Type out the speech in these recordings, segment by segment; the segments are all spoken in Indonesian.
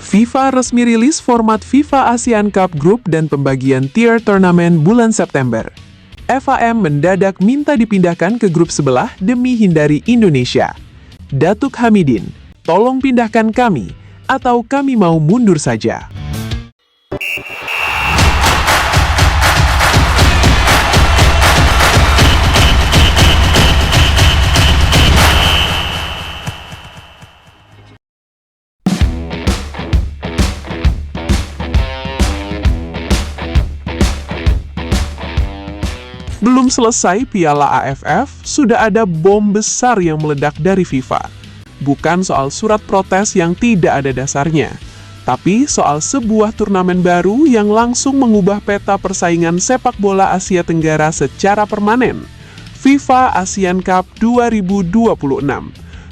FIFA resmi rilis format FIFA ASEAN Cup Group dan pembagian tier turnamen bulan September. FAM mendadak minta dipindahkan ke grup sebelah demi hindari Indonesia. Datuk Hamidin, tolong pindahkan kami, atau kami mau mundur saja. Belum selesai Piala AFF, sudah ada bom besar yang meledak dari FIFA. Bukan soal surat protes yang tidak ada dasarnya, tapi soal sebuah turnamen baru yang langsung mengubah peta persaingan sepak bola Asia Tenggara secara permanen. FIFA ASEAN Cup 2026.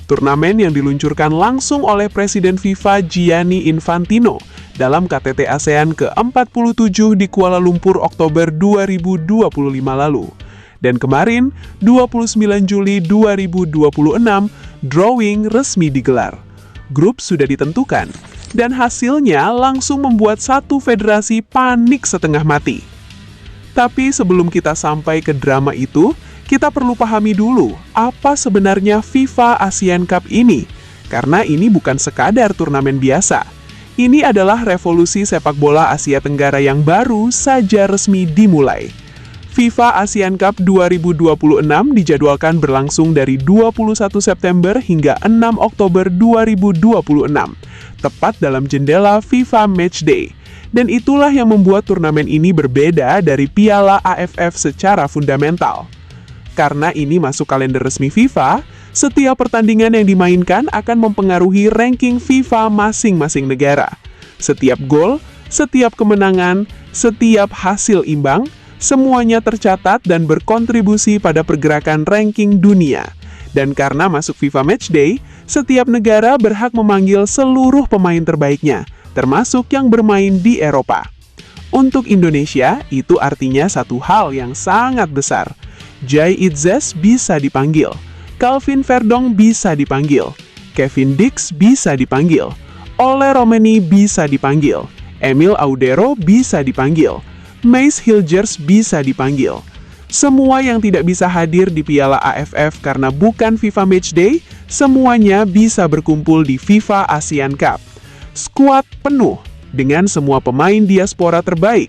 Turnamen yang diluncurkan langsung oleh Presiden FIFA Gianni Infantino dalam KTT ASEAN ke-47 di Kuala Lumpur Oktober 2025 lalu. Dan kemarin, 29 Juli 2026, drawing resmi digelar. Grup sudah ditentukan, dan hasilnya langsung membuat satu federasi panik setengah mati. Tapi sebelum kita sampai ke drama itu, kita perlu pahami dulu apa sebenarnya FIFA ASEAN Cup ini. Karena ini bukan sekadar turnamen biasa. Ini adalah revolusi sepak bola Asia Tenggara yang baru saja resmi dimulai. FIFA ASEAN Cup 2026 dijadwalkan berlangsung dari 21 September hingga 6 Oktober 2026, tepat dalam jendela FIFA Matchday. Dan itulah yang membuat turnamen ini berbeda dari Piala AFF secara fundamental. Karena ini masuk kalender resmi FIFA, setiap pertandingan yang dimainkan akan mempengaruhi ranking FIFA masing-masing negara. Setiap gol, setiap kemenangan, setiap hasil imbang, semuanya tercatat dan berkontribusi pada pergerakan ranking dunia. Dan karena masuk FIFA Matchday, setiap negara berhak memanggil seluruh pemain terbaiknya, termasuk yang bermain di Eropa. Untuk Indonesia, itu artinya satu hal yang sangat besar. Jai Itzes bisa dipanggil, Calvin Verdong bisa dipanggil, Kevin Dix bisa dipanggil, Ole Romeni bisa dipanggil, Emil Audero bisa dipanggil, Mace Hilgers bisa dipanggil. Semua yang tidak bisa hadir di Piala AFF karena bukan FIFA Matchday, semuanya bisa berkumpul di FIFA ASEAN Cup. Skuad penuh dengan semua pemain diaspora terbaik.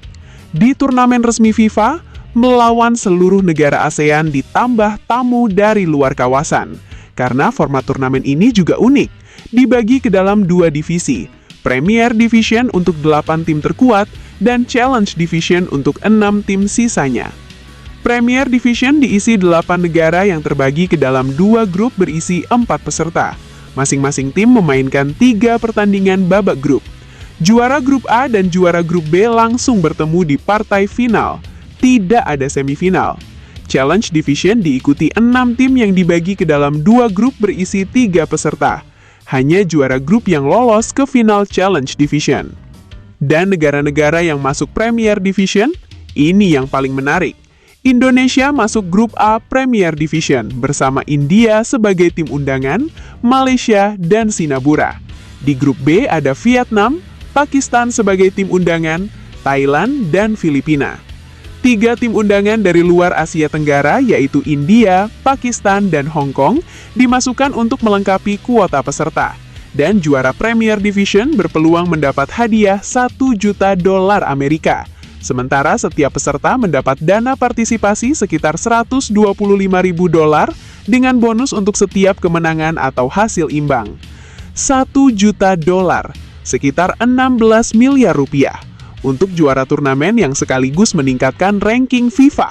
Di turnamen resmi FIFA, melawan seluruh negara ASEAN ditambah tamu dari luar kawasan. Karena format turnamen ini juga unik, dibagi ke dalam dua divisi, Premier Division untuk 8 tim terkuat, dan Challenge Division untuk 6 tim sisanya. Premier Division diisi 8 negara yang terbagi ke dalam 2 grup berisi 4 peserta. Masing-masing tim memainkan 3 pertandingan babak grup. Juara grup A dan juara grup B langsung bertemu di partai final. Tidak ada semifinal. Challenge Division diikuti 6 tim yang dibagi ke dalam 2 grup berisi 3 peserta. Hanya juara grup yang lolos ke final Challenge Division. Dan negara-negara yang masuk Premier Division, ini yang paling menarik. Indonesia masuk grup A Premier Division bersama India sebagai tim undangan, Malaysia, dan Singapura. Di grup B ada Vietnam, Pakistan sebagai tim undangan, Thailand, dan Filipina. 3 tim undangan dari luar Asia Tenggara yaitu India, Pakistan, dan Hong Kong dimasukkan untuk melengkapi kuota peserta. Dan juara Premier Division berpeluang mendapat hadiah $1 juta Amerika. Sementara setiap peserta mendapat dana partisipasi sekitar $125.000 dengan bonus untuk setiap kemenangan atau hasil imbang. $1 juta, sekitar 16 miliar rupiah. Untuk juara turnamen yang sekaligus meningkatkan ranking FIFA.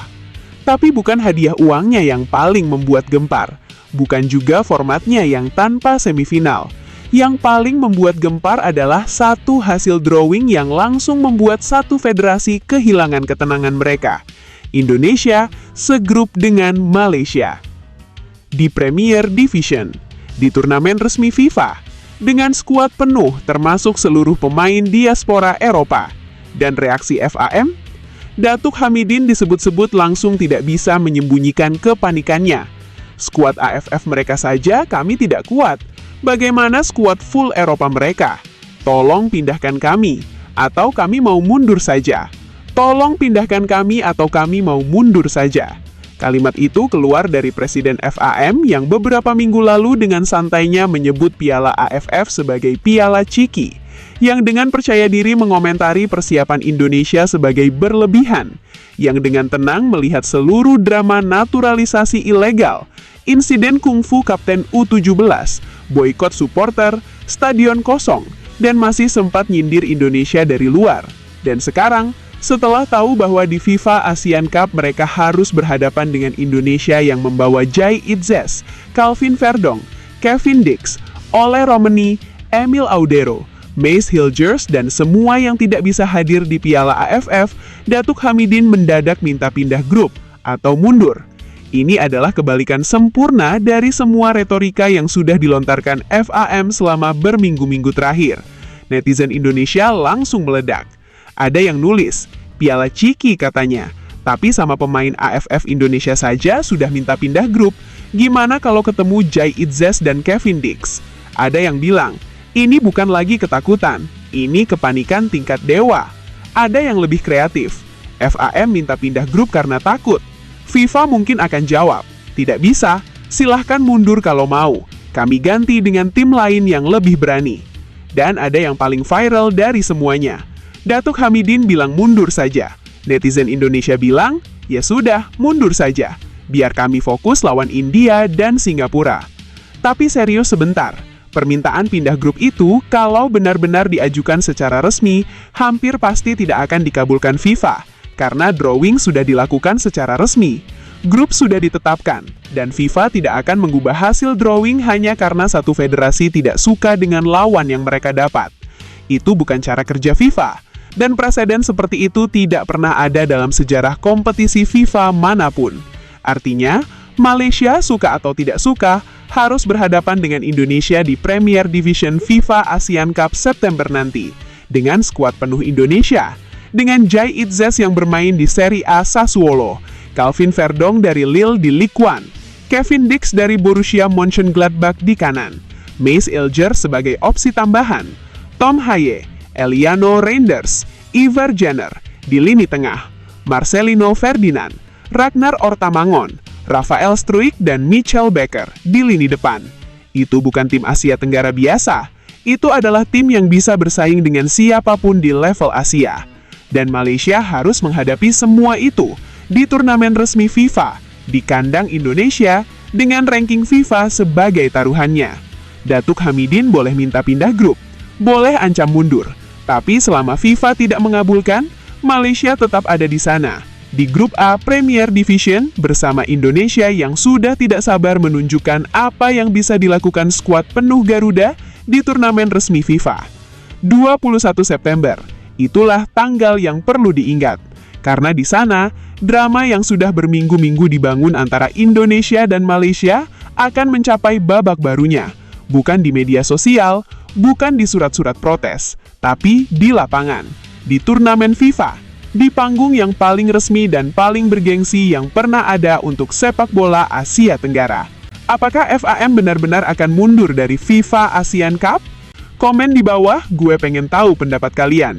Tapi bukan hadiah uangnya yang paling membuat gempar. Bukan juga formatnya yang tanpa semifinal. Yang paling membuat gempar adalah satu hasil drawing yang langsung membuat satu federasi kehilangan ketenangan mereka. Indonesia segrup dengan Malaysia. Di Premier Division, di turnamen resmi FIFA, dengan skuad penuh termasuk seluruh pemain diaspora Eropa. Dan reaksi FAM? Datuk Hamidin disebut-sebut langsung tidak bisa menyembunyikan kepanikannya. Skuad AFF mereka saja kami tidak kuat. Bagaimana skuad full Eropa mereka? Tolong pindahkan kami, atau kami mau mundur saja. Tolong pindahkan kami atau kami mau mundur saja. Kalimat itu keluar dari Presiden FAM yang beberapa minggu lalu dengan santainya menyebut Piala AFF sebagai Piala Ciki, yang dengan percaya diri mengomentari persiapan Indonesia sebagai berlebihan, yang dengan tenang melihat seluruh drama naturalisasi ilegal, insiden kungfu Kapten U17, boikot supporter, stadion kosong, dan masih sempat nyindir Indonesia dari luar. Dan sekarang, setelah tahu bahwa di FIFA Asian Cup mereka harus berhadapan dengan Indonesia yang membawa Jai Itzes, Calvin Verdong, Kevin Dix, Ole Romani, Emil Audero, Mace Hilgers, dan semua yang tidak bisa hadir di Piala AFF, Datuk Hamidin mendadak minta pindah grup atau mundur. Ini adalah kebalikan sempurna dari semua retorika yang sudah dilontarkan FAM selama berminggu-minggu terakhir. Netizen Indonesia langsung meledak. Ada yang nulis, Piala Ciki katanya, tapi sama pemain AFF Indonesia saja sudah minta pindah grup, gimana kalau ketemu Jai Itzes dan Kevin Dix? Ada yang bilang, ini bukan lagi ketakutan, ini kepanikan tingkat dewa. Ada yang lebih kreatif, FAM minta pindah grup karena takut. FIFA mungkin akan jawab, tidak bisa, silahkan mundur kalau mau, kami ganti dengan tim lain yang lebih berani. Dan ada yang paling viral dari semuanya, Datuk Hamidin bilang mundur saja. Netizen Indonesia bilang, ya sudah, mundur saja. Biar kami fokus lawan India dan Singapura. Tapi serius sebentar, permintaan pindah grup itu kalau benar-benar diajukan secara resmi, hampir pasti tidak akan dikabulkan FIFA. Karena drawing sudah dilakukan secara resmi. Grup sudah ditetapkan, dan FIFA tidak akan mengubah hasil drawing hanya karena satu federasi tidak suka dengan lawan yang mereka dapat. Itu bukan cara kerja FIFA. Dan preseden seperti itu tidak pernah ada dalam sejarah kompetisi FIFA manapun. Artinya, Malaysia suka atau tidak suka, harus berhadapan dengan Indonesia di Premier Division FIFA Asian Cup September nanti. Dengan skuad penuh Indonesia. Dengan Jai Itzes yang bermain di Serie A Sassuolo, Calvin Verdong dari Lille di Ligue 1, Kevin Dix dari Borussia Mönchengladbach di kanan, Mace Hilgers sebagai opsi tambahan, Tom Haye, Eliano Reinders, Ivar Jenner di lini tengah, Marcelino Ferdinand, Ragnar Ortamangon, Rafael Struijk, dan Michel Becker di lini depan. Itu bukan tim Asia Tenggara biasa, itu adalah tim yang bisa bersaing dengan siapapun di level Asia. Dan Malaysia harus menghadapi semua itu di turnamen resmi FIFA, di kandang Indonesia, dengan ranking FIFA sebagai taruhannya. Datuk Hamidin boleh minta pindah grup, boleh ancam mundur, tapi selama FIFA tidak mengabulkan, Malaysia tetap ada di sana, di grup A Premier Division bersama Indonesia yang sudah tidak sabar menunjukkan apa yang bisa dilakukan skuad penuh Garuda di turnamen resmi FIFA. 21 September, itulah tanggal yang perlu diingat, karena di sana, drama yang sudah berminggu-minggu dibangun antara Indonesia dan Malaysia akan mencapai babak barunya, bukan di media sosial, bukan di surat-surat protes, tapi di lapangan, di turnamen FIFA, di panggung yang paling resmi dan paling bergengsi yang pernah ada untuk sepak bola Asia Tenggara. Apakah FAM benar-benar akan mundur dari FIFA Asian Cup? Komen di bawah, gue pengen tahu pendapat kalian.